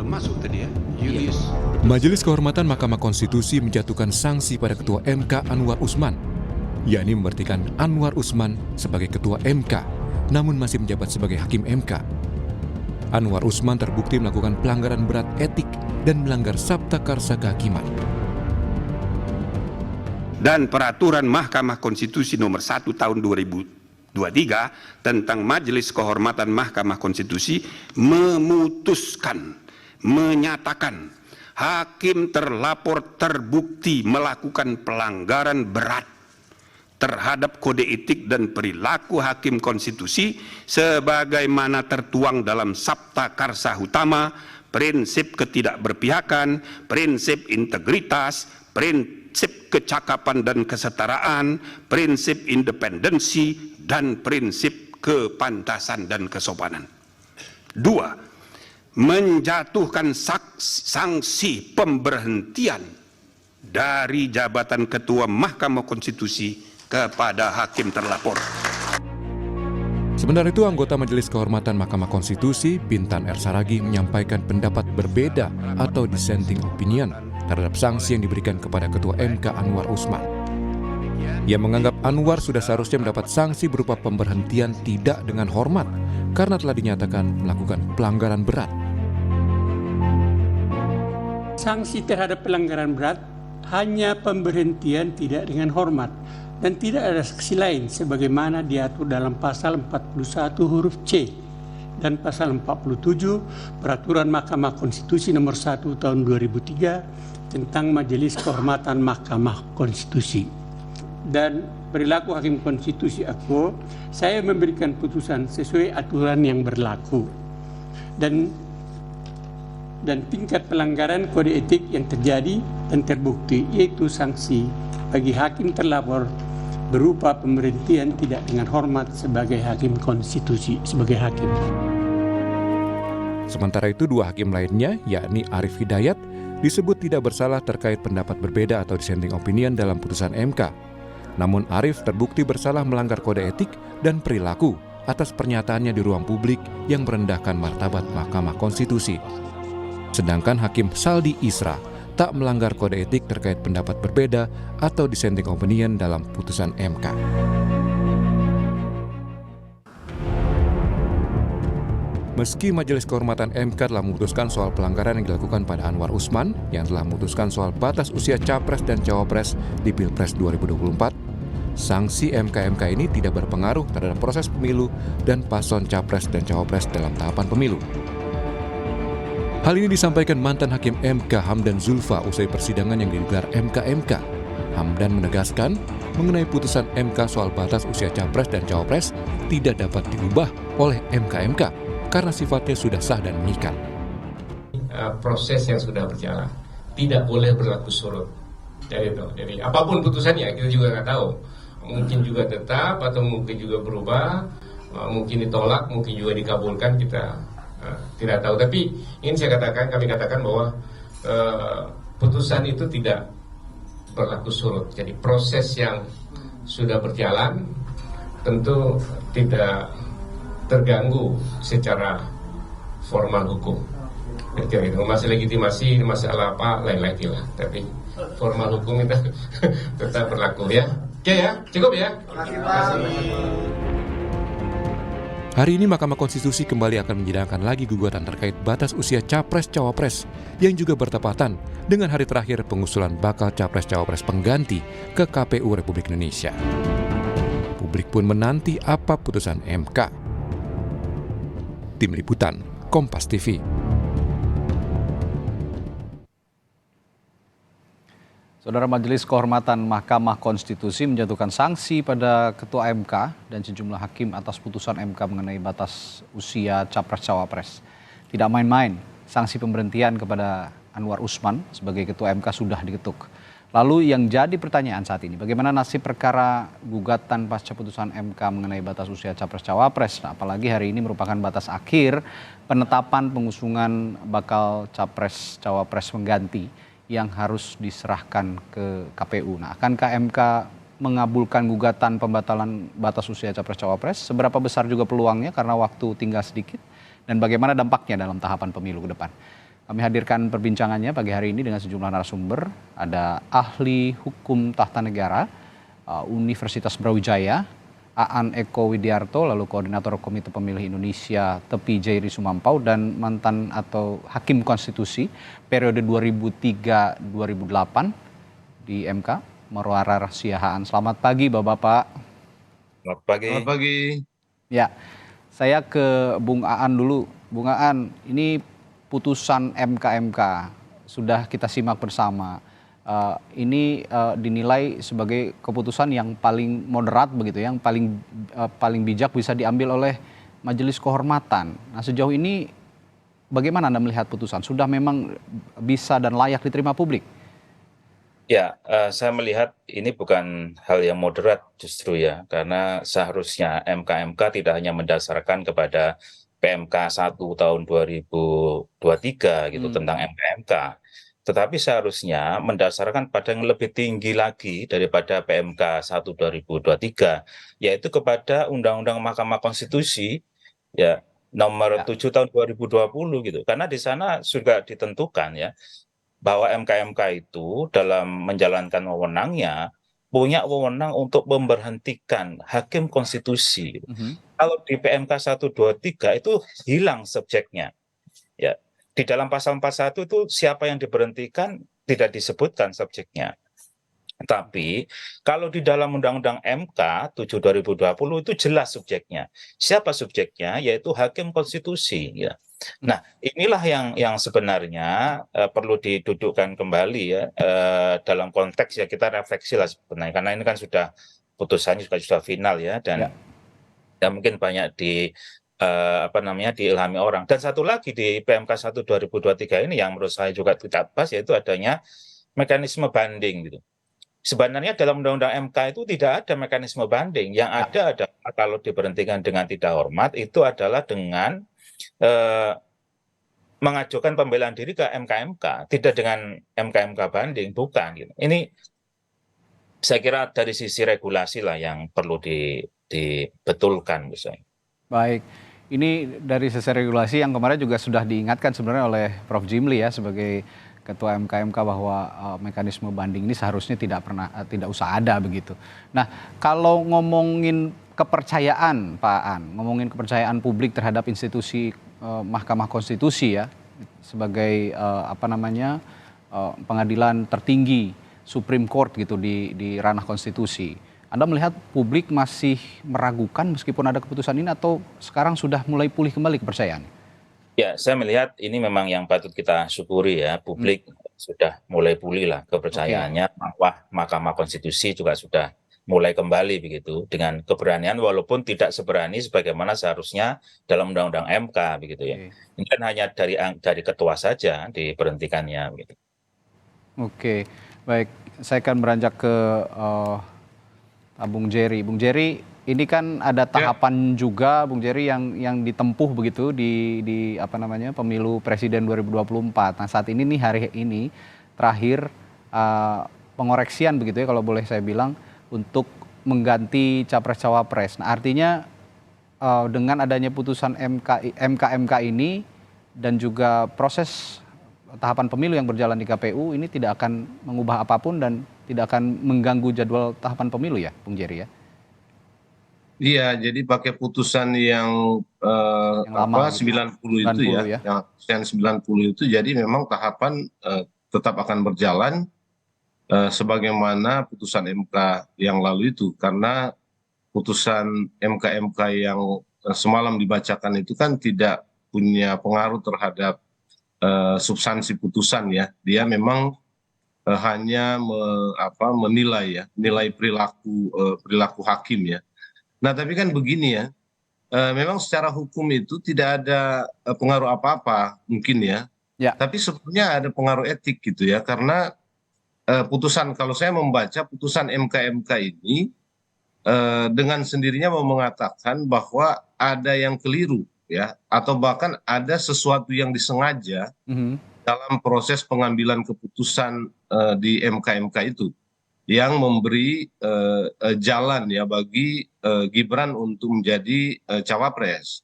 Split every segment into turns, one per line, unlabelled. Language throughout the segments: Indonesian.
masuk tadi ya, Julius.
Majelis Kehormatan Mahkamah Konstitusi menjatuhkan sanksi pada Ketua MK Anwar Usman, yakni memberhentikan Anwar Usman sebagai Ketua MK, namun masih menjabat sebagai Hakim MK. Anwar Usman terbukti melakukan pelanggaran berat etik dan melanggar Sabta Karsa Kehakiman.
Dan peraturan Mahkamah Konstitusi nomor 1 tahun 2023 tentang Majelis Kehormatan Mahkamah Konstitusi menyatakan hakim terlapor terbukti melakukan pelanggaran berat terhadap kode etik dan perilaku hakim konstitusi sebagaimana tertuang dalam Sabta Karsa Utama, prinsip ketidakberpihakan, prinsip integritas, prinsip kecakapan dan kesetaraan, prinsip independensi, dan prinsip kepantasan dan kesopanan. 2. Menjatuhkan sanksi pemberhentian dari jabatan Ketua Mahkamah Konstitusi kepada hakim terlapor.
Sementara itu, anggota Majelis Kehormatan Mahkamah Konstitusi, Bintan R. Saragih, menyampaikan pendapat berbeda atau dissenting opinion terhadap sanksi yang diberikan kepada Ketua MK Anwar Usman. Ia menganggap Anwar sudah seharusnya mendapat sanksi berupa pemberhentian tidak dengan hormat karena telah dinyatakan melakukan pelanggaran berat.
Sanksi terhadap pelanggaran berat hanya pemberhentian tidak dengan hormat dan tidak ada sanksi lain sebagaimana diatur dalam pasal 41 huruf C dan pasal 47 Peraturan Mahkamah Konstitusi nomor 1 tahun 2003 tentang Majelis Kehormatan Mahkamah Konstitusi. Dan perilaku Hakim Konstitusi aku, saya memberikan putusan sesuai aturan yang berlaku. Dan tingkat pelanggaran kode etik yang terjadi dan terbukti yaitu sanksi bagi hakim terlapor berupa pemberhentian tidak dengan hormat sebagai hakim konstitusi, sebagai hakim.
Sementara itu, 2 hakim lainnya, yakni Arif Hidayat, disebut tidak bersalah terkait pendapat berbeda atau dissenting opinion dalam putusan MK. Namun Arif terbukti bersalah melanggar kode etik dan perilaku atas pernyataannya di ruang publik yang merendahkan martabat Mahkamah Konstitusi. Sedangkan Hakim Saldi Isra tak melanggar kode etik terkait pendapat berbeda atau dissenting opinion dalam putusan MK. Meski Majelis Kehormatan MK telah memutuskan soal pelanggaran yang dilakukan pada Anwar Usman yang telah memutuskan soal batas usia Capres dan Cawapres di Pilpres 2024, sanksi MK-MK ini tidak berpengaruh terhadap proses pemilu dan paslon Capres dan Cawapres dalam tahapan pemilu. Hal ini disampaikan mantan Hakim MK Hamdan Zulfa usai persidangan yang digelar MK-MK. Hamdan menegaskan mengenai putusan MK soal batas usia Capres dan Cawapres tidak dapat diubah oleh MK-MK karena sifatnya sudah sah dan mengikat.
Proses yang sudah berjalan tidak boleh berlaku surut. Jadi apapun putusannya kita juga nggak tahu. Mungkin juga tetap atau mungkin juga berubah, mungkin ditolak, mungkin juga dikabulkan, kita tidak tahu. Tapi ingin kami katakan bahwa putusan itu tidak berlaku surut. Jadi proses yang sudah berjalan tentu tidak terganggu secara formal hukum. Jadi masalah legitimasi, masalah apa lain lagi lah. Tapi formal hukum itu tetap berlaku ya. Oke ya, cukup ya. Terima kasih.
Hari ini Mahkamah Konstitusi kembali akan menyidangkan lagi gugatan terkait batas usia Capres-Cawapres yang juga bertepatan dengan hari terakhir pengusulan bakal Capres-Cawapres pengganti ke KPU Republik Indonesia. Publik pun menanti apa putusan MK. Tim Liputan, Kompas TV.
Saudara, Majelis Kehormatan Mahkamah Konstitusi menjatuhkan sanksi pada Ketua MK dan sejumlah hakim atas putusan MK mengenai batas usia Capres-Cawapres. Tidak main-main, sanksi pemberhentian kepada Anwar Usman sebagai Ketua MK sudah diketuk. Lalu yang jadi pertanyaan saat ini, bagaimana nasib perkara gugatan pasca putusan MK mengenai batas usia Capres-Cawapres? Nah, apalagi hari ini merupakan batas akhir penetapan pengusungan bakal Capres-Cawapres pengganti yang harus diserahkan ke KPU. Nah, akankah MK mengabulkan gugatan pembatalan batas usia Capres-Cawapres? Seberapa besar juga peluangnya karena waktu tinggal sedikit? Dan bagaimana dampaknya dalam tahapan pemilu ke depan? Kami hadirkan perbincangannya pagi hari ini dengan sejumlah narasumber. Ada ahli hukum tata negara Universitas Brawijaya, Aan Eko Widiarto, lalu koordinator Komite Pemilih Indonesia Tepi Jairi Sumampau, dan mantan atau hakim konstitusi periode 2003-2008 di MK, Marwarar Siahaan. Selamat pagi Bapak-bapak.
Selamat pagi.
Selamat pagi.
Ya, saya ke Bung Aan dulu. Bung Aan, ini putusan MK sudah kita simak bersama. Ini dinilai sebagai keputusan yang paling moderat begitu, yang paling bijak bisa diambil oleh Majelis Kehormatan. Nah, sejauh ini bagaimana Anda melihat putusan? Sudah memang bisa dan layak diterima publik?
Ya, saya melihat ini bukan hal yang moderat justru ya, karena seharusnya MK tidak hanya mendasarkan kepada PMK 1 tahun 2023 gitu tentang MK, tetapi seharusnya mendasarkan pada yang lebih tinggi lagi daripada PMK 1 2023, yaitu kepada Undang-Undang Mahkamah Konstitusi ya nomor 7 tahun 2020 gitu. Karena di sana sudah ditentukan ya bahwa MK itu dalam menjalankan wewenangnya punya wewenang untuk memberhentikan hakim konstitusi. Kalau di PMK 123 itu hilang subjeknya. Ya, di dalam pasal 41 itu siapa yang diberhentikan tidak disebutkan subjeknya. Tapi kalau di dalam Undang-Undang MK 7 2020 itu jelas subjeknya. Siapa subjeknya? Yaitu hakim konstitusi ya. Nah, inilah yang sebenarnya perlu didudukkan kembali ya dalam konteks ya, kita refleksi lah sebenarnya, karena ini kan sudah putusannya sudah final ya, dan ya mungkin banyak diilhami orang. Dan satu lagi di PMK 1 2023 ini yang menurut saya juga tidak pas, yaitu adanya mekanisme banding gitu. Sebenarnya dalam Undang-Undang MK itu tidak ada mekanisme banding. Yang ada adalah kalau diberhentikan dengan tidak hormat itu adalah dengan mengajukan pembelaan diri ke MK, tidak dengan MK banding, bukan gitu. Ini saya kira dari sisi regulasi lah yang perlu dibetulkan misalnya.
Baik, ini dari sisi regulasi yang kemarin juga sudah diingatkan sebenarnya oleh Prof. Jimli ya sebagai Ketua MK bahwa mekanisme banding ini seharusnya tidak usah ada begitu. Nah, kalau ngomongin kepercayaan Pak Aan, ngomongin kepercayaan publik terhadap institusi Mahkamah Konstitusi ya sebagai pengadilan tertinggi Supreme Court gitu di ranah konstitusi. Anda melihat publik masih meragukan meskipun ada keputusan ini, atau sekarang sudah mulai pulih kembali kepercayaan?
Ya, saya melihat ini memang yang patut kita syukuri ya, publik sudah mulai pulih lah kepercayaannya, bahwa Mahkamah Konstitusi juga sudah mulai kembali begitu dengan keberanian, walaupun tidak seberani sebagaimana seharusnya dalam Undang-Undang MK begitu ya. Ini kan hanya dari ketua saja diberhentikannya begitu.
Oke, baik, saya akan beranjak ke Bung Jerry. Bung Jerry, ini kan ada tahapan juga Bung Jerry yang ditempuh begitu di pemilu presiden 2024. Nah, saat ini nih, hari ini terakhir pengoreksian begitu ya kalau boleh saya bilang, untuk mengganti capres-cawapres. Nah, artinya dengan adanya putusan MK ini dan juga proses tahapan pemilu yang berjalan di KPU ini tidak akan mengubah apapun dan tidak akan mengganggu jadwal tahapan pemilu ya, Bung Jerry ya?
Iya, jadi pakai putusan yang lama, 90 itu ya, yang 90 itu, jadi memang tahapan tetap akan berjalan sebagaimana putusan MK yang lalu itu, karena putusan MK yang semalam dibacakan itu kan tidak punya pengaruh terhadap substansi putusan ya, dia memang hanya menilai perilaku hakim ya. Nah, tapi kan begini ya, memang secara hukum itu tidak ada pengaruh apa-apa mungkin ya, tapi sebenarnya ada pengaruh etik gitu ya, karena putusan, kalau saya membaca putusan MK ini dengan sendirinya mau mengatakan bahwa ada yang keliru ya, atau bahkan ada sesuatu yang disengaja dalam proses pengambilan keputusan di MK itu, yang memberi jalan ya bagi Gibran untuk menjadi cawapres.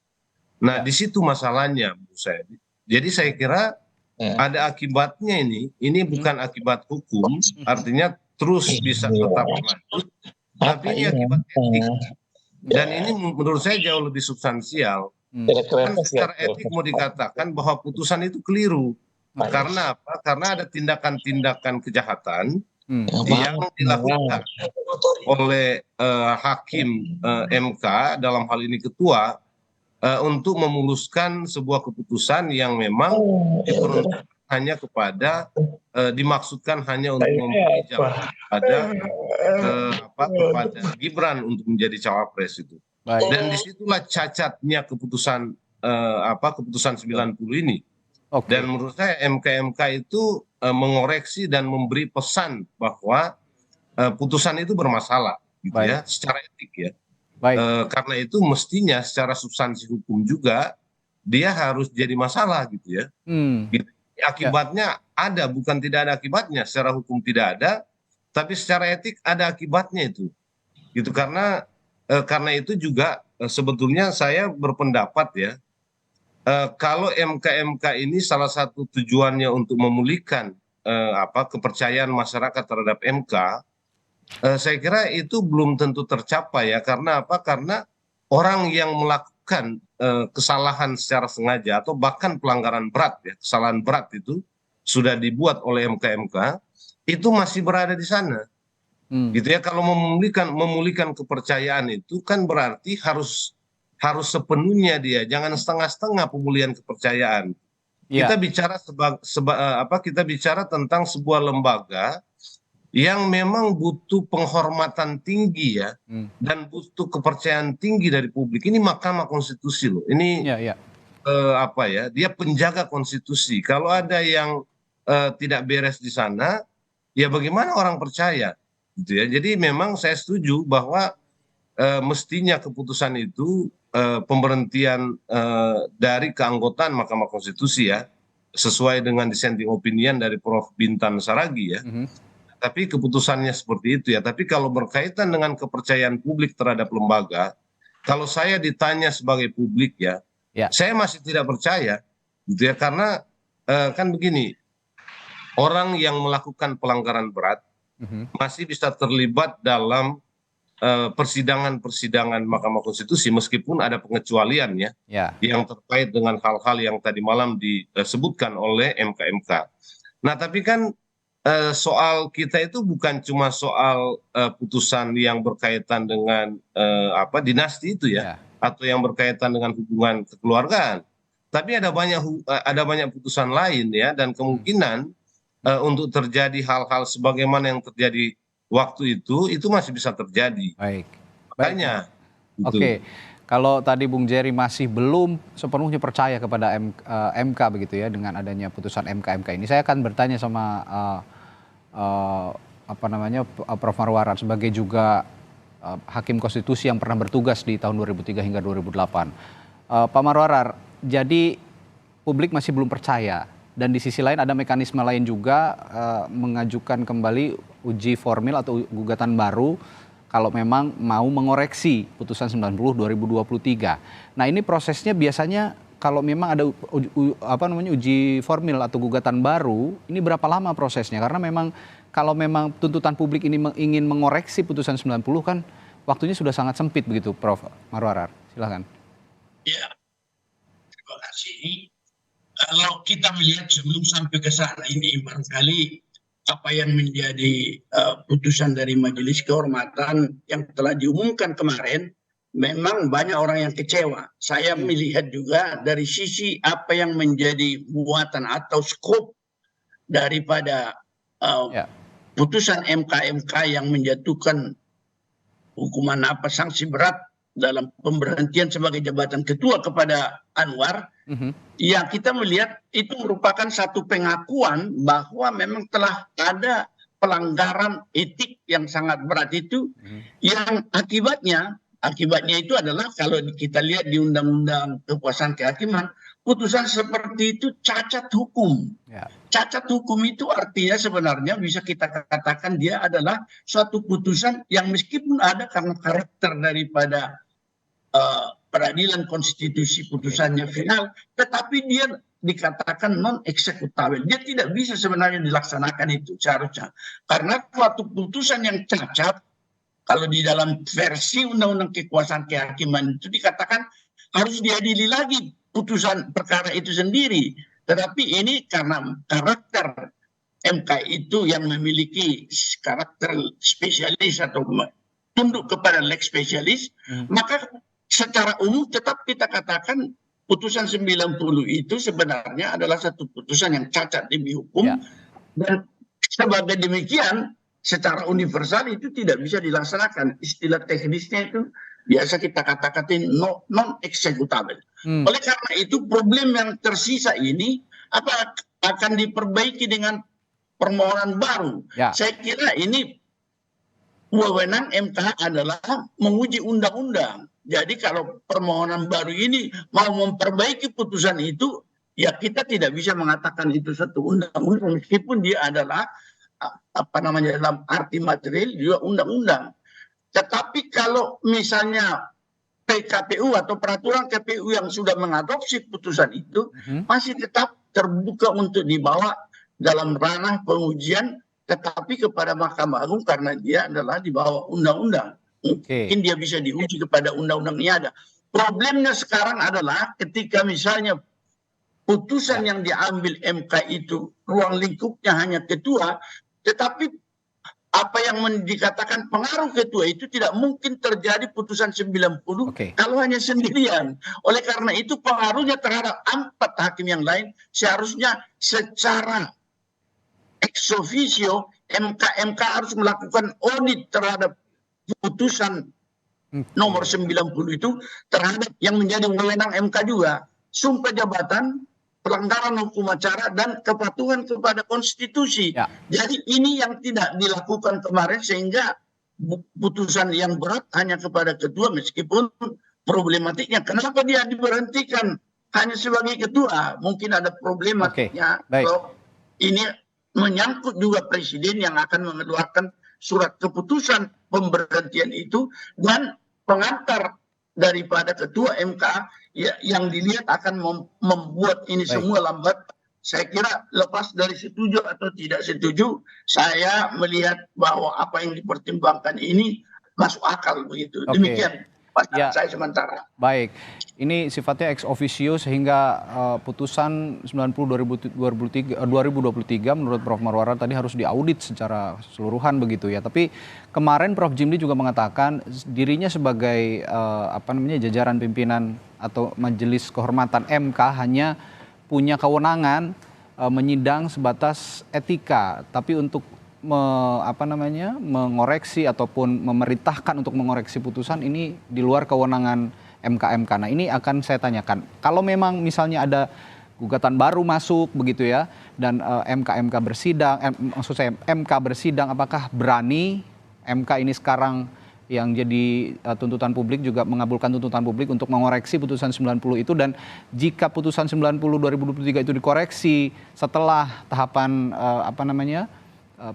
Nah, di situ masalahnya menurut saya. Jadi saya kira ada akibatnya ini bukan akibat hukum, artinya terus bisa tetap berlanjut, tapi ini akibat etik. Dan ini menurut saya jauh lebih substansial. Kan secara etik mau dikatakan bahwa putusan itu keliru. Karena apa? Karena ada tindakan-tindakan kejahatan yang dilakukan oleh hakim MK, dalam hal ini ketua, untuk memuluskan sebuah keputusan yang memang diperuntukkan hanya kepada dimaksudkan hanya untuk memberi jalan kepada Gibran untuk menjadi cawapres itu. Dan disitulah cacatnya keputusan keputusan 90 ini. Dan menurut saya MK itu mengoreksi dan memberi pesan bahwa putusan itu bermasalah, gitu ya, secara etik ya. Karena itu mestinya secara substansi hukum juga dia harus jadi masalah, gitu ya. Gitu. Akibatnya ada, bukan tidak ada akibatnya. Secara hukum tidak ada, tapi secara etik ada akibatnya itu. Gitu, karena itu juga sebetulnya saya berpendapat ya, kalau MK ini salah satu tujuannya untuk memulihkan kepercayaan masyarakat terhadap MK, saya kira itu belum tentu tercapai ya. Karena apa? Karena orang yang melakukan kesalahan secara sengaja atau bahkan pelanggaran berat ya, kesalahan berat itu sudah dibuat oleh MK itu masih berada di sana. Gitu ya. Kalau memulihkan kepercayaan itu kan berarti harus sepenuhnya dia, jangan setengah-setengah pemulihan kepercayaan. Kita bicara kita bicara tentang sebuah lembaga yang memang butuh penghormatan tinggi ya, dan butuh kepercayaan tinggi dari publik. Ini Mahkamah Konstitusi loh. Ini dia penjaga konstitusi. Kalau ada yang tidak beres di sana, ya bagaimana orang percaya? Gitu ya. Jadi memang saya setuju bahwa mestinya keputusan itu pemberhentian dari keanggotaan Mahkamah Konstitusi ya, sesuai dengan dissenting opinion dari Prof. Bintan Saragi ya. Tapi keputusannya seperti itu ya. Tapi kalau berkaitan dengan kepercayaan publik terhadap lembaga, kalau saya ditanya sebagai publik ya, saya masih tidak percaya, gitu ya. Karena kan begini, orang yang melakukan pelanggaran berat masih bisa terlibat dalam persidangan Mahkamah Konstitusi, meskipun ada pengecualian ya, yang terkait dengan hal-hal yang tadi malam disebutkan oleh MK. Nah tapi kan soal kita itu bukan cuma soal putusan yang berkaitan dengan dinasti itu ya, atau yang berkaitan dengan hubungan kekeluargaan, tapi ada banyak putusan lain ya, dan kemungkinan untuk terjadi hal-hal sebagaimana yang terjadi waktu itu masih bisa terjadi. Makanya.
Oke. Kalau tadi Bung Jerry masih belum sepenuhnya percaya kepada MK begitu ya, dengan adanya putusan MK ini, saya akan bertanya sama Prof. Marwarar sebagai juga hakim konstitusi yang pernah bertugas di tahun 2003 hingga 2008. Pak Marwarar, jadi publik masih belum percaya, dan di sisi lain ada mekanisme lain juga mengajukan kembali uji formil atau gugatan baru kalau memang mau mengoreksi putusan 90 2023. Nah, ini prosesnya biasanya kalau memang ada uji formil atau gugatan baru, ini berapa lama prosesnya? Karena memang kalau memang tuntutan publik ini ingin mengoreksi putusan 90 kan waktunya sudah sangat sempit begitu, Prof. Marwarar. Silakan.
Ya, terima kasih. Kalau kita melihat sebelum sampai ke sana ini, barangkali apa yang menjadi putusan dari Majelis Kehormatan yang telah diumumkan kemarin, memang banyak orang yang kecewa. Saya melihat juga dari sisi apa yang menjadi muatan atau skop daripada putusan MK yang menjatuhkan hukuman sanksi berat dalam pemberhentian sebagai jabatan ketua kepada Anwar. Ya, kita melihat itu merupakan satu pengakuan bahwa memang telah ada pelanggaran etik yang sangat berat itu, yang akibatnya itu adalah kalau kita lihat di Undang-Undang Kekuasaan Kehakiman, putusan seperti itu cacat hukum. Cacat hukum itu artinya sebenarnya bisa kita katakan dia adalah suatu putusan yang meskipun ada karena karakter daripada peradilan konstitusi putusannya final, tetapi dia dikatakan non eksekutabil. Dia tidak bisa sebenarnya dilaksanakan itu seharusnya. Karena suatu putusan yang cacat, kalau di dalam versi Undang-Undang Kekuasaan Kehakiman itu dikatakan harus diadili lagi putusan perkara itu sendiri. Tetapi ini karena karakter MK itu yang memiliki karakter spesialis atau tunduk kepada lex spesialis, maka secara umum tetap kita katakan putusan 90 itu sebenarnya adalah satu putusan yang cacat demi hukum, dan sebagai demikian secara universal itu tidak bisa dilaksanakan. Istilah teknisnya itu biasa kita katakan non eksekutabil. Oleh karena itu problem yang tersisa ini apa akan diperbaiki dengan permohonan baru. Saya kira ini wewenang MK adalah menguji undang-undang. Jadi kalau permohonan baru ini mau memperbaiki putusan itu, ya kita tidak bisa mengatakan itu satu undang-undang meskipun dia adalah dalam arti material juga undang-undang. Tetapi kalau misalnya PKPU atau peraturan KPU yang sudah mengadopsi putusan itu masih tetap terbuka untuk dibawa dalam ranah pengujian, tetapi kepada Mahkamah Agung karena dia adalah di bawah undang-undang. Mungkin dia bisa diuji kepada undang-undang yang ada. Problemnya sekarang adalah ketika misalnya putusan yang diambil MK itu ruang lingkupnya hanya ketua, tetapi apa yang dikatakan pengaruh ketua itu tidak mungkin terjadi putusan 90 kalau hanya sendirian. Oleh karena itu pengaruhnya terhadap 4 hakim yang lain seharusnya secara ex officio MK harus melakukan audit terhadap putusan nomor 90 itu terhadap yang menjadi wewenang MK juga. Sumpah jabatan, pelanggaran hukum acara, dan kepatuhan kepada konstitusi. Jadi ini yang tidak dilakukan kemarin sehingga putusan yang berat hanya kepada ketua meskipun problematiknya. Kenapa dia diberhentikan hanya sebagai ketua? Mungkin ada problematiknya. Kalau ini menyangkut juga presiden yang akan mengeluarkan surat keputusan pemberhentian itu, dan pengantar daripada ketua MK yang dilihat akan membuat ini semua lambat. Saya kira lepas dari setuju atau tidak setuju, saya melihat bahwa apa yang dipertimbangkan ini masuk akal begitu. Demikian saya sementara.
Baik, ini sifatnya ex officio sehingga putusan 90/2023 menurut Prof. Marwara tadi harus diaudit secara keseluruhan begitu ya. Tapi kemarin Prof. Jimli juga mengatakan dirinya sebagai jajaran pimpinan atau majelis kehormatan MK hanya punya kewenangan menyidang sebatas etika, tapi untuk mengoreksi ataupun memerintahkan untuk mengoreksi putusan ini di luar kewenangan MK. Nah ini akan saya tanyakan, kalau memang misalnya ada gugatan baru masuk begitu ya, dan MK bersidang, MK bersidang, apakah berani MK ini sekarang yang jadi tuntutan publik juga mengabulkan tuntutan publik untuk mengoreksi putusan 90 itu, dan jika putusan 90 2023 itu dikoreksi setelah tahapan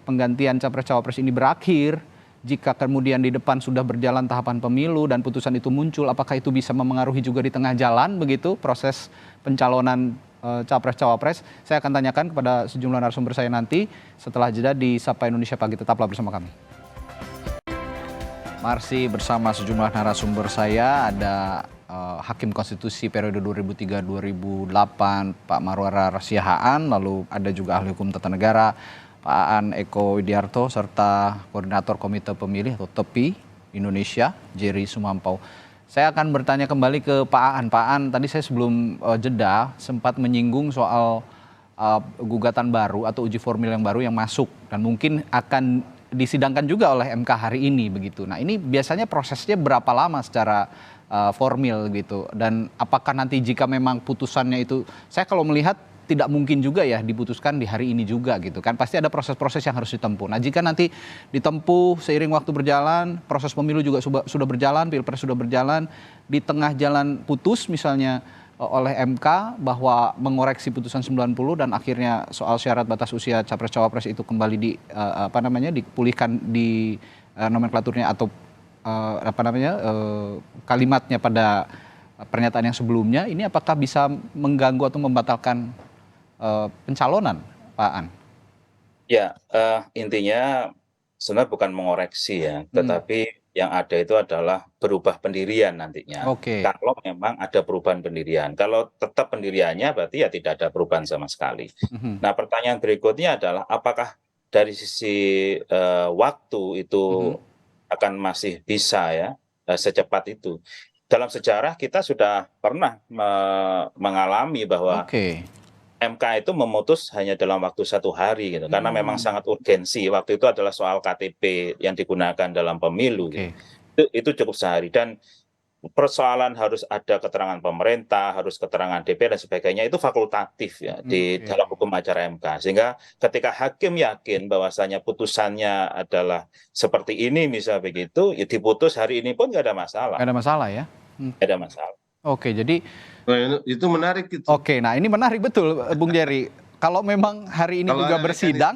penggantian capres-cawapres ini berakhir, jika kemudian di depan sudah berjalan tahapan pemilu dan putusan itu muncul, apakah itu bisa memengaruhi juga di tengah jalan begitu proses pencalonan capres-cawapres? Saya akan tanyakan kepada sejumlah narasumber saya nanti setelah jeda di Sapa Indonesia Pagi. Tetaplah bersama kami. Masih bersama sejumlah narasumber saya, ada Hakim Konstitusi periode 2003-2008 Pak Marwara Siahaan, lalu ada juga ahli hukum tata negara Pak Aan Eko Widiarto, serta Koordinator Komite Pemilih atau TEPI Indonesia, Jerry Sumampau. Saya akan bertanya kembali ke Pak Aan. Pak Aan, tadi saya sebelum jeda sempat menyinggung soal gugatan baru atau uji formil yang baru yang masuk dan mungkin akan disidangkan juga oleh MK hari ini begitu. Nah ini biasanya prosesnya berapa lama secara formil gitu, dan apakah nanti jika memang putusannya itu, saya kalau melihat tidak mungkin juga ya diputuskan di hari ini juga gitu kan, pasti ada proses-proses yang harus ditempuh. Nah jika nanti ditempuh seiring waktu berjalan, proses pemilu juga sudah berjalan, pilpres sudah berjalan, di tengah jalan putus misalnya oleh MK bahwa mengoreksi putusan 90 dan akhirnya soal syarat batas usia capres-cawapres itu kembali dipulihkan di nomenklaturnya atau kalimatnya pada pernyataan yang sebelumnya ini apakah bisa mengganggu atau membatalkan pencalonan, Pak Aan?
Ya, intinya sebenarnya bukan mengoreksi ya, tetapi yang ada itu adalah berubah pendirian nantinya.
Oke.
Kalau memang ada perubahan pendirian, kalau tetap pendiriannya berarti ya tidak ada perubahan sama sekali. Nah, pertanyaan berikutnya adalah apakah dari sisi waktu itu akan masih bisa ya secepat itu. Dalam sejarah kita sudah pernah mengalami bahwa MK itu memutus hanya dalam waktu 1 hari gitu, karena memang sangat urgensi. Waktu itu adalah soal KTP yang digunakan dalam pemilu. Gitu. Itu cukup sehari, dan persoalan harus ada keterangan pemerintah, harus keterangan DPR dan sebagainya itu fakultatif ya di dalam hukum acara MK. Sehingga ketika hakim yakin bahwasanya putusannya adalah seperti ini misal begitu, ya diputus hari ini pun nggak ada masalah.
Nggak ada masalah ya?
Nggak ada masalah.
Oke, jadi
itu menarik itu.
Oke, nah ini menarik betul, Bung Jerry. Kalau memang hari ini juga bersidang,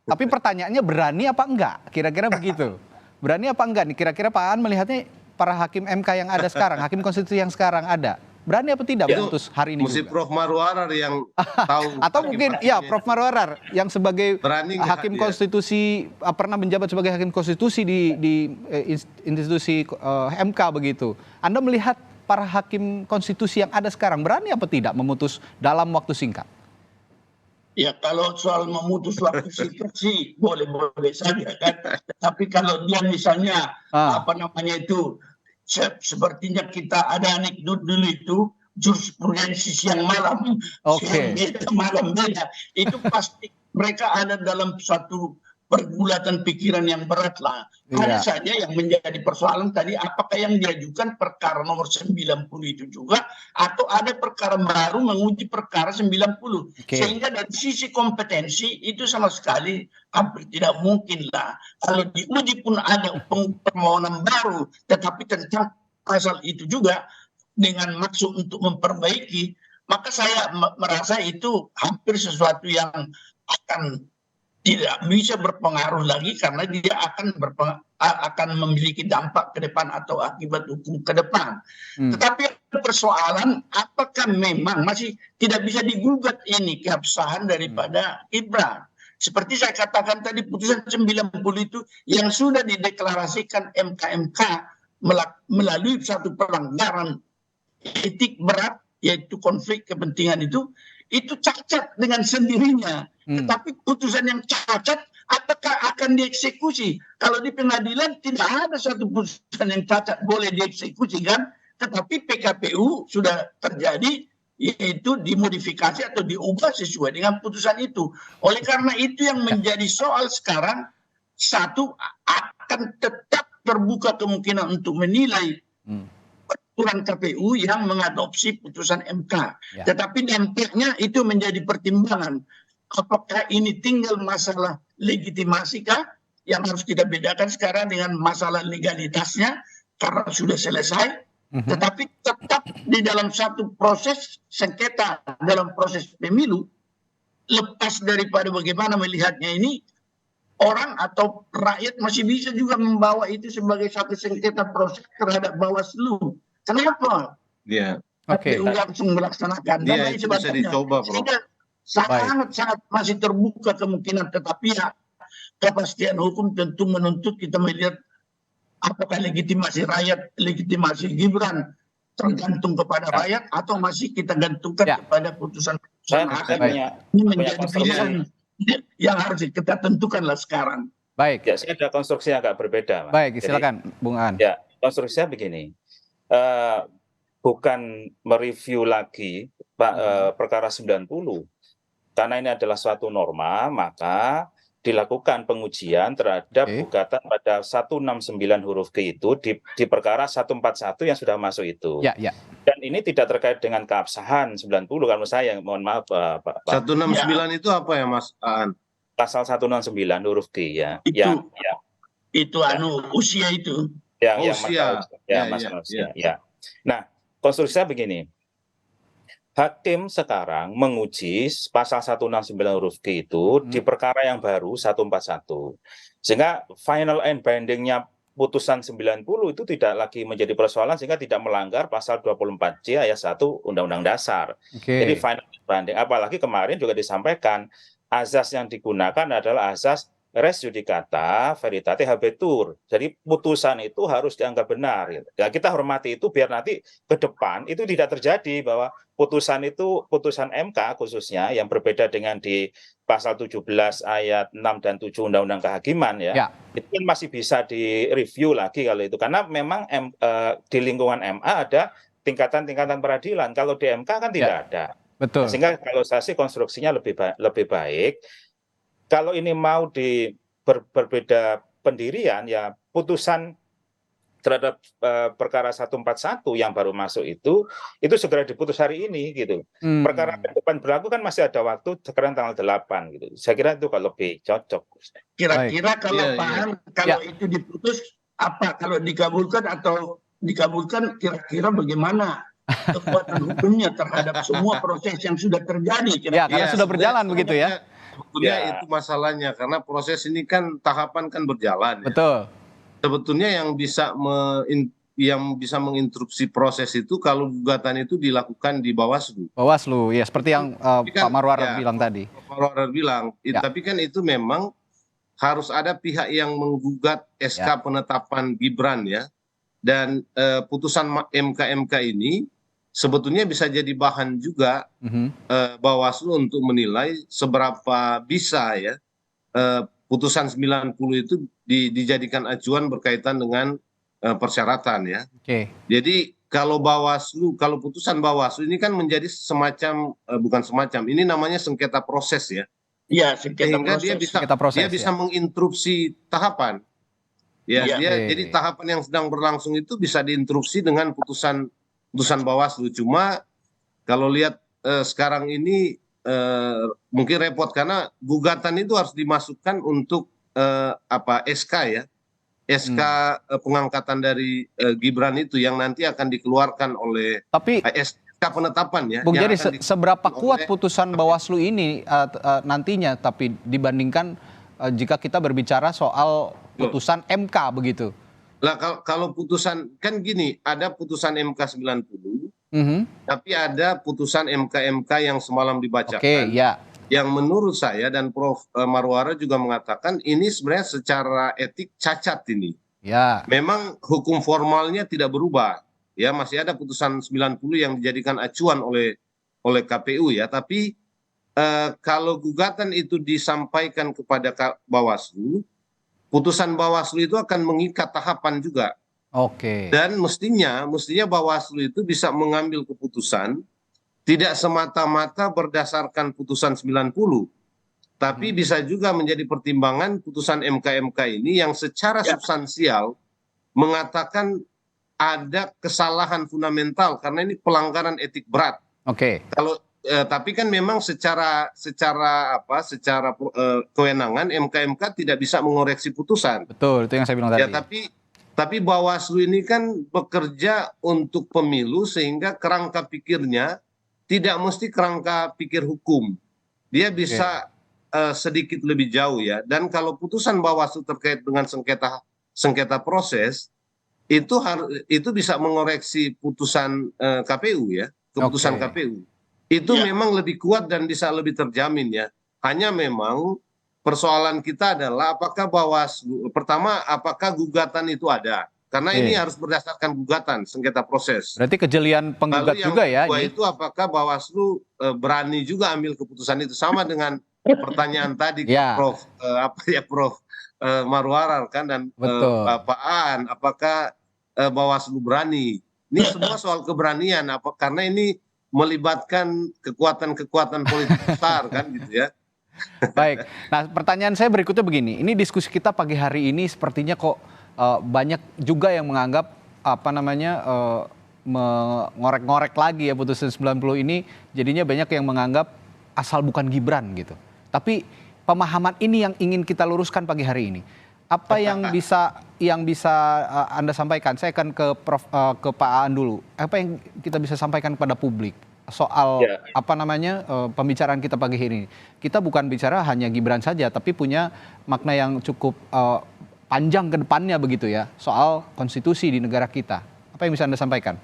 tapi pertanyaannya berani apa enggak? Kira-kira begitu. Berani apa enggak nih? Kira-kira Pak Aan melihatnya para hakim MK yang ada sekarang, hakim konstitusi yang sekarang ada, berani apa tidak memutus hari ini
mesti
juga?
Prof. Marwarar yang tahu.
Atau mungkin ya Prof. Marwarar yang sebagai hakim konstitusi, pernah menjabat sebagai hakim konstitusi di institusi MK begitu. Anda melihat para hakim konstitusi yang ada sekarang berani apa tidak memutus dalam waktu singkat?
Ya kalau soal memutus waktu singkat sih boleh-boleh saja kan. Tapi kalau dia misalnya sepertinya kita ada anekdot dulu itu jurisprudensi siang malam, siang beda malam beda. Itu pasti mereka ada dalam suatu pergulatan pikiran yang berat lah. Hanya saja yang menjadi persoalan tadi, apakah yang diajukan perkara nomor 90 itu juga, atau ada perkara baru menguji perkara 90. Sehingga dari sisi kompetensi itu sama sekali hampir tidak mungkin lah. Kalau diuji pun ada permohonan baru, tetapi tentang pasal itu juga dengan maksud untuk memperbaiki, maka saya merasa itu hampir sesuatu yang akan tidak bisa berpengaruh lagi karena dia akan memiliki dampak ke depan atau akibat hukum ke depan. Tetapi persoalan apakah memang masih tidak bisa digugat ini keabsahan daripada Gibran. Seperti saya katakan tadi, putusan 90 itu yang sudah dideklarasikan MK melalui satu pelanggaran etik berat, yaitu konflik kepentingan itu cacat dengan sendirinya. Tetapi putusan yang cacat, apakah akan dieksekusi? Kalau di pengadilan tidak ada satu putusan yang cacat boleh dieksekusi kan? Tetapi PKPU sudah terjadi, yaitu dimodifikasi atau diubah sesuai dengan putusan itu. Oleh karena itu yang menjadi soal sekarang, satu, akan tetap terbuka kemungkinan untuk menilai peraturan KPU yang mengadopsi putusan MK. Tetapi dampaknya itu menjadi pertimbangan. Apakah ini tinggal masalah legitimasi kah yang harus kita bedakan sekarang dengan masalah legalitasnya karena sudah selesai, tetapi tetap di dalam satu proses sengketa dalam proses pemilu, lepas daripada bagaimana melihatnya ini, orang atau rakyat masih bisa juga membawa itu sebagai satu sengketa proses terhadap Bawaslu. Kenapa? KPU langsung melaksanakan. Dan
itu bisa dicoba, Bro.
Sangat masih terbuka kemungkinan, tetapi ya kepastian hukum tentu menuntut kita melihat apakah legitimasi rakyat, legitimasi Gibran tergantung kepada rakyat atau masih kita gantungkan kepada putusan hakim. Ini menjadi pilihan yang harus kita tentukanlah sekarang.
Baik.
Ya, saya ada konstruksi agak berbeda.
Baik, silakan Bung Aan.
Ya, konstruksinya begini. Bukan mereview lagi perkara 90. Karena ini adalah suatu norma, maka dilakukan pengujian terhadap gugatan pada 169 huruf G itu di perkara 141 yang sudah masuk itu. Dan ini tidak terkait dengan keabsahan 90 kalau saya, mohon maaf Pak.
169 itu apa ya Mas Aan?
Pasal 169 huruf G ya.
Itu usia itu.
Usia.
Nah, konstruksinya begini. Hakim sekarang menguji pasal 169 huruf G itu di perkara yang baru 141. Sehingga final and binding-nya putusan 90 itu tidak lagi menjadi persoalan sehingga tidak melanggar pasal 24C ayat 1 Undang-Undang Dasar. Jadi final banding. Apalagi kemarin juga disampaikan azas yang digunakan adalah azas res judicata veritate habetur. Jadi putusan itu harus dianggap benar. Ya, kita hormati itu biar nanti ke depan itu tidak terjadi bahwa putusan itu, putusan MK khususnya yang berbeda dengan di pasal 17 ayat 6 dan 7 Undang-Undang Kehakiman ya. Itu kan masih bisa direview lagi kalau itu. Karena memang di lingkungan MA ada tingkatan-tingkatan peradilan. Kalau di MK kan tidak ada.
Betul.
Sehingga kalau saya sih konstruksinya lebih baik. Kalau ini mau berbeda pendirian, ya putusan terhadap perkara 141 yang baru masuk itu segera diputus hari ini gitu. Perkara ke depan berlaku kan masih ada waktu, sekarang tanggal 8 gitu. Saya kira itu kalau lebih cocok.
Kira-kira kalau kalau itu diputus apa, kalau dikabulkan atau dikabulkan, kira-kira bagaimana kekuatan hukumnya terhadap semua proses yang sudah terjadi?
Karena sudah berjalan begitu ya.
Sebetulnya itu masalahnya, karena proses ini kan tahapan kan berjalan.
Betul.
Sebetulnya yang bisa menginstruksi proses itu kalau gugatan itu dilakukan di Bawaslu.
Bawaslu, ya seperti yang Pak Marwarar bilang tadi.
Pak Marwarar bilang, tapi kan itu memang harus ada pihak yang menggugat SK penetapan Gibran ya. Dan putusan MK ini sebetulnya bisa jadi bahan juga Bawaslu untuk menilai seberapa bisa ya putusan 90 itu dijadikan acuan berkaitan dengan persyaratan ya. Jadi kalau putusan Bawaslu ini kan menjadi semacam bukan semacam, ini namanya sengketa proses ya.
Iya, sengketa
proses. Dia bisa menginstruksi tahapan. Jadi tahapan yang sedang berlangsung itu bisa diinstruksi dengan putusan Bawaslu. Cuma kalau lihat sekarang ini mungkin repot karena gugatan itu harus dimasukkan untuk SK ya, SK pengangkatan dari Gibran itu yang nanti akan dikeluarkan oleh SK penetapan ya.
Bung, jadi seberapa kuat putusan Bawaslu ini nantinya, tapi dibandingkan jika kita berbicara soal putusan MK begitu?
Lah kalau putusan kan gini, ada putusan MK 90, tapi ada putusan MK yang semalam dibacakan. Yang menurut saya dan Prof Marwara juga mengatakan ini sebenarnya secara etik cacat ini. Memang hukum formalnya tidak berubah. Ya, masih ada putusan 90 yang dijadikan acuan oleh KPU ya, tapi kalau gugatan itu disampaikan kepada Bawaslu, putusan Bawaslu itu akan mengikat tahapan juga. Dan mestinya Bawaslu itu bisa mengambil keputusan tidak semata-mata berdasarkan putusan 90, tapi bisa juga menjadi pertimbangan putusan MK ini yang secara substansial mengatakan ada kesalahan fundamental karena ini pelanggaran etik berat. Tapi kan memang secara kewenangan MK tidak bisa mengoreksi putusan.
Betul, itu yang saya bilang tadi.
Tapi Bawaslu ini kan bekerja untuk pemilu sehingga kerangka pikirnya tidak mesti kerangka pikir hukum. Dia bisa sedikit lebih jauh ya. Dan kalau putusan Bawaslu terkait dengan sengketa proses itu bisa mengoreksi putusan KPU ya, keputusan KPU. Itu memang lebih kuat dan bisa lebih terjamin ya. Hanya memang persoalan kita adalah apakah Bawaslu, pertama apakah gugatan itu ada? Karena ini harus berdasarkan gugatan sengketa proses.
Berarti kejelian penggugat juga ya.
Lalu yang kedua itu apakah Bawaslu berani juga ambil keputusan itu, sama dengan pertanyaan tadi Prof Marwarar kan dan Pak Aan, apakah Bawaslu berani? Ini semua soal keberanian karena ini melibatkan kekuatan-kekuatan politik besar kan gitu ya.
Baik. Nah, pertanyaan saya berikutnya begini. Ini diskusi kita pagi hari ini sepertinya kok banyak juga yang menganggap mengorek-ngorek lagi ya putusan 90 ini, jadinya banyak yang menganggap asal bukan Gibran gitu. Tapi pemahaman ini yang ingin kita luruskan pagi hari ini. Apa yang bisa Anda sampaikan? Saya akan ke Pak Aan dulu. Apa yang kita bisa sampaikan kepada publik soal pembicaraan kita pagi hari ini? Kita bukan bicara hanya Gibran saja, tapi punya makna yang cukup panjang ke depannya begitu ya, soal konstitusi di negara kita. Apa yang bisa Anda sampaikan?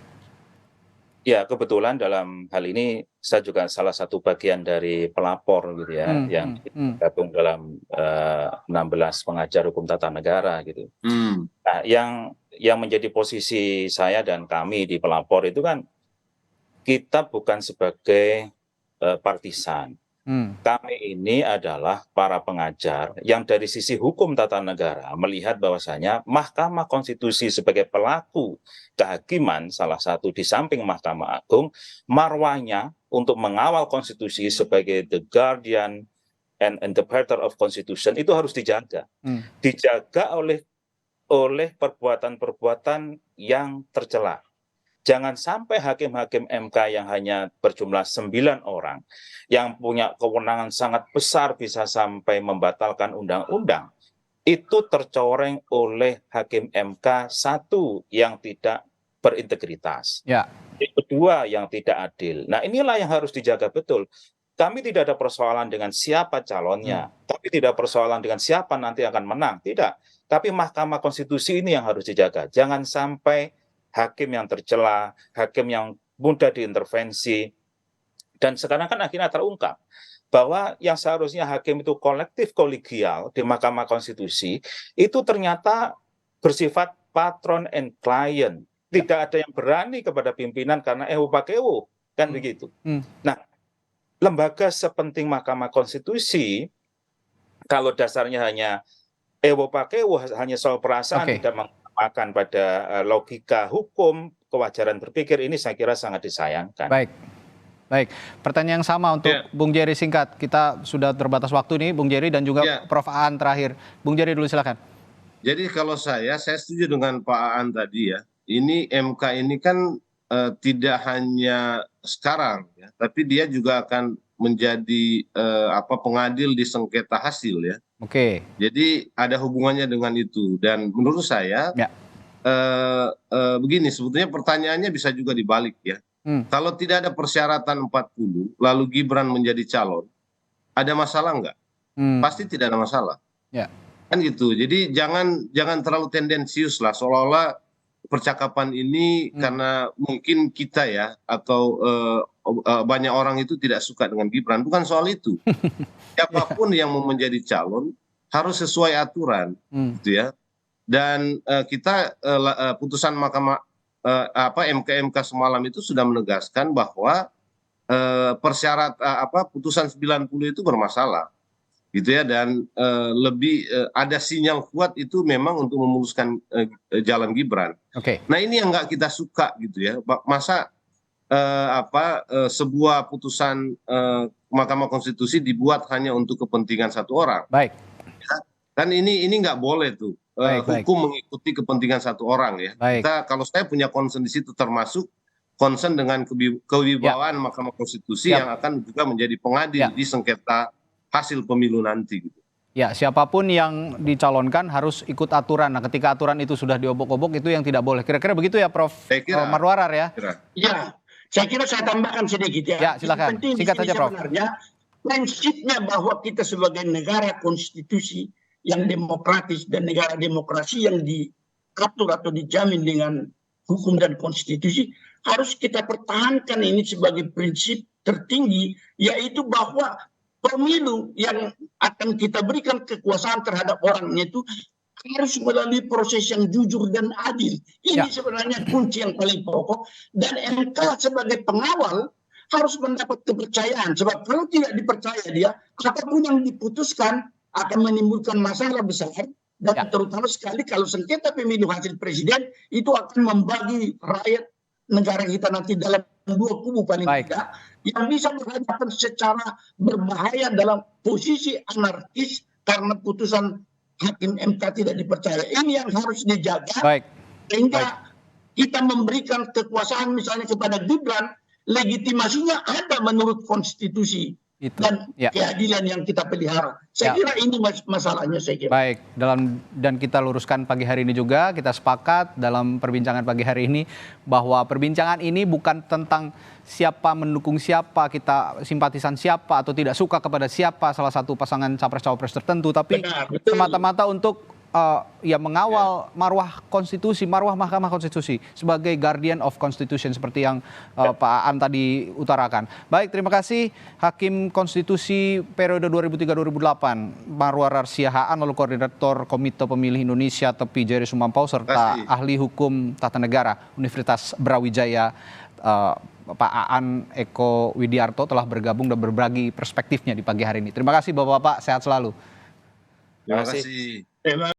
Ya, kebetulan dalam hal ini saya juga salah satu bagian dari pelapor gitu ya, yang gabung dalam 16 pengajar hukum tata negara gitu. Nah, yang menjadi posisi saya dan kami di pelapor itu kan, kita bukan sebagai partisan. Kami ini adalah para pengajar yang dari sisi hukum tata negara melihat bahwasanya Mahkamah Konstitusi sebagai pelaku kehakiman, salah satu di samping Mahkamah Agung, marwahnya untuk mengawal konstitusi sebagai the guardian and interpreter of constitution itu harus dijaga. Dijaga oleh perbuatan-perbuatan yang tercela. Jangan sampai hakim-hakim MK yang hanya berjumlah 9 orang, yang punya kewenangan sangat besar bisa sampai membatalkan undang-undang, itu tercoreng oleh hakim MK, satu, yang tidak berintegritas. Yang kedua, yang tidak adil. Nah, inilah yang harus dijaga betul. Kami tidak ada persoalan dengan siapa calonnya, tapi tidak persoalan dengan siapa nanti akan menang. Tidak. Tapi Mahkamah Konstitusi ini yang harus dijaga. Jangan sampai hakim yang tercela, hakim yang mudah diintervensi. Dan sekarang kan akhirnya terungkap bahwa yang seharusnya hakim itu kolektif kolegial di Mahkamah Konstitusi itu ternyata bersifat patron and client. Tidak ada yang berani kepada pimpinan karena ewo pakewo, kan begitu. Nah, lembaga sepenting Mahkamah Konstitusi kalau dasarnya hanya ewo pakewo, hanya soal perasaan, tidak akan pada logika hukum, kewajaran berpikir, ini saya kira sangat disayangkan.
Baik. Pertanyaan yang sama untuk Bung Jerry, singkat. Kita sudah terbatas waktu nih, Bung Jerry dan juga Prof. Aan terakhir. Bung Jerry dulu silakan.
Jadi kalau saya setuju dengan Pak Aan tadi ya. Ini MK ini kan tidak hanya sekarang ya, tapi dia juga akan menjadi pengadil di sengketa hasil ya. Jadi ada hubungannya dengan itu, dan menurut saya begini, sebetulnya pertanyaannya bisa juga dibalik ya. Kalau tidak ada persyaratan 40 lalu Gibran menjadi calon, ada masalah nggak? Pasti tidak ada masalah. Kan gitu. Jadi jangan terlalu tendensius lah, seolah-olah percakapan ini karena mungkin kita ya atau banyak orang itu tidak suka dengan Gibran. Bukan soal itu. Siapapun yang mau menjadi calon harus sesuai aturan, gitu ya. Dan kita putusan Mahkamah MK semalam itu sudah menegaskan bahwa putusan 90 itu bermasalah, gitu ya. Dan lebih ada sinyal kuat itu memang untuk memuluskan jalan Gibran. Nah, ini yang nggak kita suka, gitu ya. Masa sebuah putusan Mahkamah Konstitusi dibuat hanya untuk kepentingan satu orang. Ya, kan ini nggak boleh tuh. Hukum mengikuti kepentingan satu orang ya. Kita, kalau saya punya concern di situ, termasuk concern dengan kewibawaan Mahkamah Konstitusi yang akan juga menjadi pengadil di sengketa hasil pemilu nanti. Gitu.
Ya, siapapun yang dicalonkan harus ikut aturan. Nah, ketika aturan itu sudah diobok-obok, itu yang tidak boleh. Kira-kira begitu ya, Prof. Marwarar ya?
Ya. Saya kira saya tambahkan sedikit ya.
Ya, silakan. Singkat saja, Prof.
Sebenarnya prinsipnya bahwa kita sebagai negara konstitusi yang demokratis dan negara demokrasi yang diatur atau dijamin dengan hukum dan konstitusi, harus kita pertahankan ini sebagai prinsip tertinggi, yaitu bahwa pemilu yang akan kita berikan kekuasaan terhadap orang itu harus melalui proses yang jujur dan adil. Ini sebenarnya kunci yang paling pokok, dan MK sebagai pengawal harus mendapat kepercayaan, sebab kalau tidak dipercaya dia, apapun yang diputuskan akan menimbulkan masalah besar, dan terutama sekali kalau sengketa pemilu hasil presiden itu akan membagi rakyat negara kita nanti dalam dua kubu paling tidak, yang bisa berhadapan secara berbahaya dalam posisi anarkis karena putusan hakim MK tidak dipercaya. Ini yang harus dijaga, sehingga kita memberikan kekuasaan misalnya kepada Gibran, legitimasinya ada menurut konstitusi dan keadilan yang kita pelihara. Saya kira ini masalahnya, saya kira.
Baik, dan kita luruskan pagi hari ini juga, kita sepakat dalam perbincangan pagi hari ini bahwa perbincangan ini bukan tentang siapa mendukung siapa, kita simpatisan siapa atau tidak suka kepada siapa salah satu pasangan capres-cawapres tertentu, tapi semata-mata untuk ya mengawal marwah konstitusi, marwah Mahkamah Konstitusi sebagai guardian of constitution seperti yang Pak Aan tadi utarakan. Baik, terima kasih Hakim Konstitusi periode 2003-2008 Marwarar Siahaan, lalu Koordinator Komite Pemilih Indonesia Tepi Jerry Sumampau, serta Ahli Hukum Tata Negara Universitas Brawijaya Pak Aan Eko Widiarto telah bergabung dan berbagi perspektifnya di pagi hari ini. Terima kasih Bapak-Bapak, sehat selalu.
Terima kasih.